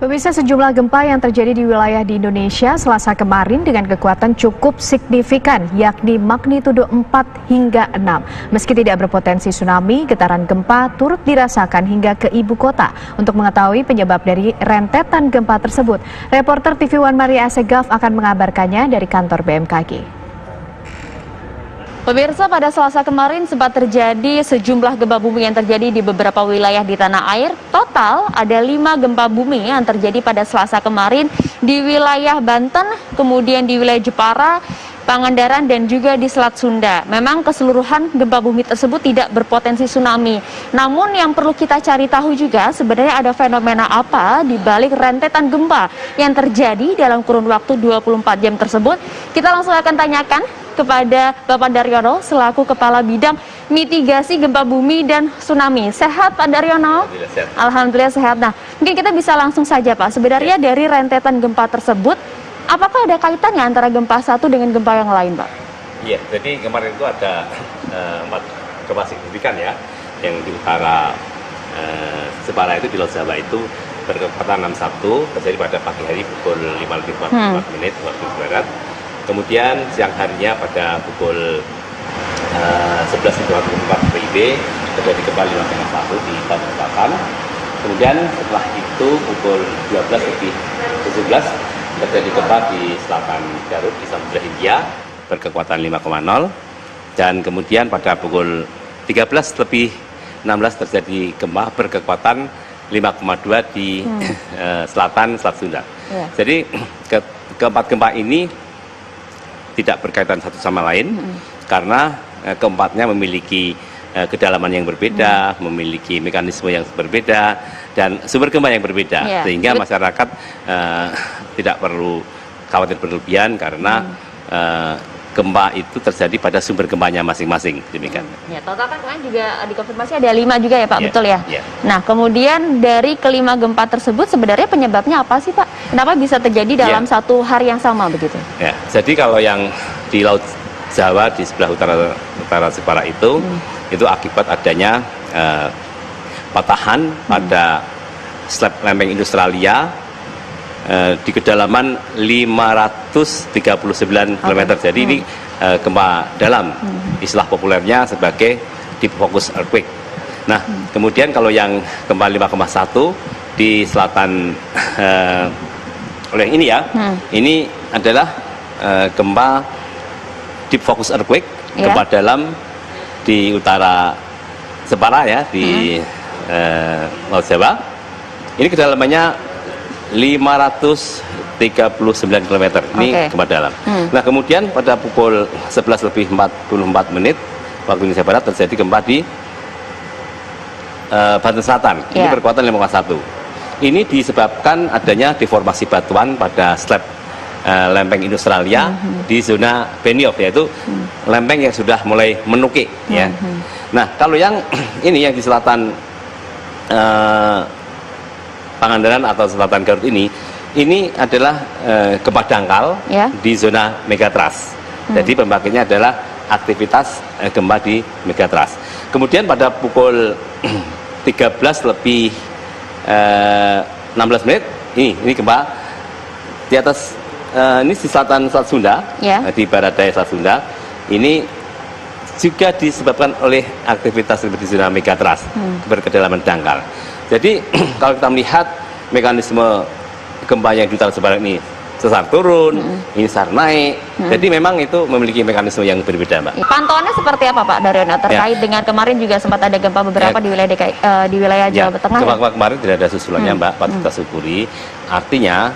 Pemirsa, sejumlah gempa yang terjadi di wilayah di Indonesia Selasa kemarin dengan kekuatan cukup signifikan, yakni magnitudo 4 hingga 6. Meski tidak berpotensi tsunami, getaran gempa turut dirasakan hingga ke ibu kota. Untuk mengetahui penyebab dari rentetan gempa tersebut, reporter TV One Maria Asegaf akan mengabarkannya dari kantor BMKG. Pemirsa, pada Selasa kemarin sempat terjadi sejumlah gempa bumi yang terjadi di beberapa wilayah di tanah air. Total ada 5 gempa bumi yang terjadi pada Selasa kemarin di wilayah Banten, kemudian di wilayah Jepara, Pangandaran, dan juga di Selat Sunda. Memang keseluruhan gempa bumi tersebut tidak berpotensi tsunami. Namun yang perlu kita cari tahu juga sebenarnya ada fenomena apa di balik rentetan gempa yang terjadi dalam kurun waktu 24 jam tersebut. Kita langsung akan tanyakan kepada Bapak Daryono selaku Kepala Bidang Mitigasi Gempa Bumi dan Tsunami. Sehat Pak Daryono? Alhamdulillah sehat. Nah, mungkin kita bisa langsung saja Pak. Sebenarnya dari rentetan gempa tersebut, apakah ada kaitannya antara gempa satu dengan gempa yang lain Pak? Iya, jadi kemarin itu ada 4 gempa signifikan ya, yang di utara Jepara itu di Laut Jawa itu berkekuatan 6,1 terjadi pada pagi hari pukul 5:44 menit waktu barat. Kemudian siang harinya pada pukul 11:24 WIB terjadi gempa 5,1 di Bandung Selatan. Kemudian setelah itu pukul 12:17 terjadi gempa di selatan Garut di Samudra Hindia berkekuatan 5,0. Dan kemudian pada pukul 13:16 terjadi gempa berkekuatan 5,2 di selatan Selat Sunda. Jadi keempat gempa ini tidak berkaitan satu sama lain karena keempatnya memiliki kedalaman yang berbeda, memiliki mekanisme yang berbeda dan sumber gempa yang berbeda, sehingga masyarakat tidak perlu khawatir berlebihan karena gempa itu terjadi pada sumber gempanya masing-masing, demikian. Ya, total kan kemarin juga dikonfirmasi ada 5 juga ya Pak, betul ya? Yeah. Nah, kemudian dari kelima gempa tersebut sebenarnya penyebabnya apa sih Pak? Kenapa bisa terjadi dalam satu hari yang sama begitu? Ya, jadi kalau yang di Laut Jawa di sebelah utara Jepara itu akibat adanya patahan pada slab lempeng Australia di kedalaman 539 km. Jadi ini gempa dalam, istilah populernya sebagai deep focus earthquake. Nah, kemudian kalau yang gempa 5,1 di selatan oleh ini ya, ini adalah gempa deep focus earthquake, gempa dalam di utara Jepara ya, di Laut Jawa. Ini kedalamannya 539 km. Ini gempa dalam. Nah, kemudian pada pukul 11:44 waktu Indonesia Barat terjadi gempa di Banten Selatan. Ini berkekuatan 5,1. Ini disebabkan adanya deformasi batuan pada slab lempeng Australia di zona Benioff, yaitu lempeng yang sudah mulai menukik ya. Nah, kalau yang ini yang di selatan Pangandaran atau selatan Garut ini adalah gempa dangkal di zona megatrust. Jadi pembangkitnya adalah aktivitas gempa di megatrust. Kemudian pada pukul 13:16 ini gempa di atas ini di selatan Selat Sunda, di barat daya Selat Sunda. Ini juga disebabkan oleh aktivitas di zona megatrust berkedalaman dangkal. Jadi kalau kita melihat mekanisme gempa yang di utara Jepara ini sesar turun, ini sesar naik. Jadi memang itu memiliki mekanisme yang berbeda, Mbak. Pantauannya seperti apa Pak Daryono terkait dengan kemarin juga sempat ada gempa beberapa di wilayah di wilayah Jawa Tengah? Gempa kemarin tidak ada susulannya, Mbak. Patut kita syukuri. Artinya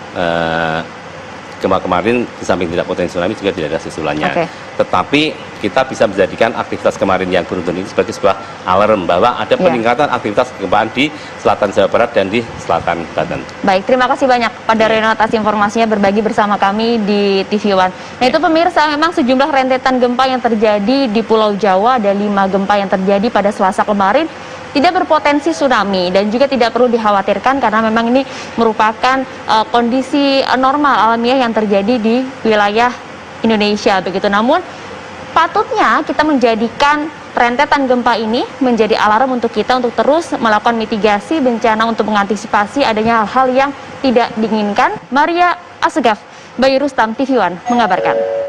gempa kemarin di samping tidak potensi tsunami juga tidak ada susulannya. Tetapi kita bisa menjadikan aktivitas kemarin yang beruntun ini sebagai sebuah alarm bahwa ada peningkatan aktivitas kegempaan di selatan Jawa Barat dan di selatan Banten. Baik, terima kasih banyak Pak Daryono atas informasinya berbagi bersama kami di TV One. Nah, itu pemirsa, memang sejumlah rentetan gempa yang terjadi di Pulau Jawa, ada 5 gempa yang terjadi pada Selasa kemarin tidak berpotensi tsunami dan juga tidak perlu dikhawatirkan karena memang ini merupakan kondisi normal alamiah yang terjadi di wilayah Indonesia begitu. Namun Sepatutnya kita menjadikan rentetan gempa ini menjadi alarm untuk kita untuk terus melakukan mitigasi bencana untuk mengantisipasi adanya hal-hal yang tidak diinginkan. Maria Asegaf, Bayu Rustam, TV One mengabarkan.